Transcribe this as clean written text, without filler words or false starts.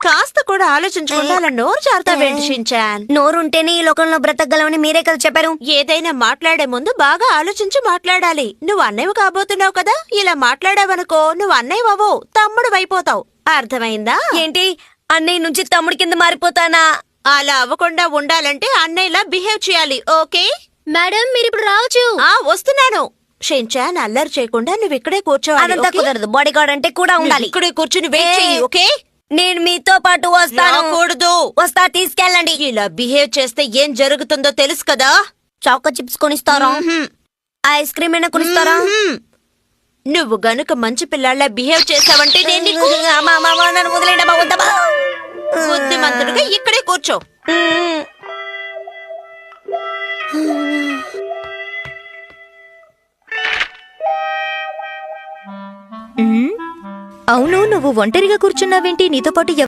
కాస్త కూడా ఆలోచించకుండా అలా నోరు జారుతావేంటి షిన్చాన్? నోరుంటేనే ఈ లోకంలో బ్రతకగలమని మీరే కదా చెప్పారు. ఏదైనా మాట్లాడే ముందు బాగా ఆలోచించి మాట్లాడాలి. నువ్వు అన్నయ్య కాబోతున్నావు కదా, ఇలా మాట్లాడావనుకో నువ్వు అన్నయ్య అవ్వవు, తమ్ముడు అయిపోతావు. అర్థమైందా? ఏంటి, అన్నయ్య నుంచి తమ్ముడి కింద మారిపోతానా? అలా అవ్వకుండా ఉండాలంటే అన్నయ్యలా బిహేవ్ చేయాలి. ఓకే మేడం, మీరు ఇప్పుడు రావచ్చు. వస్తున్నాను. షిన్చాన్, అల్లరి చేయకుండా నువ్వు ఇక్కడే కూర్చోవాలి. అదంతా ఓకే? కుదరదు, బాడీ గార్డ్ అంటే కూడా ఉండాలి. ఇక్కడే కూర్చుని వెయిట్ చెయ్యి. ఓకే? నేను మీతో పాటు వస్తాను. రాకూడదు. వస్తా, తీసుకెళ్ళండి. ఇలా బిహేవ్ చేస్తే ఏం జరుగుతుందో తెలుసు కదా. చాకో చిప్స్ కొనిస్తారా? ఐస్ క్రీమ్ అయినా కొనిస్తారా? నువ్వు గనుక మంచి పిల్లాళ్ళ బిహేవ్ చేసావంటే నేను నీకు నన్ను వదిలేండి, అమ్మా, వద్దమ్మా. బుద్ధిమంతుడుగా ఇక్కడే కూర్చో. అవును, నువ్వు ఒంటరిగా కూర్చున్నావేంటి? నీతో పాటు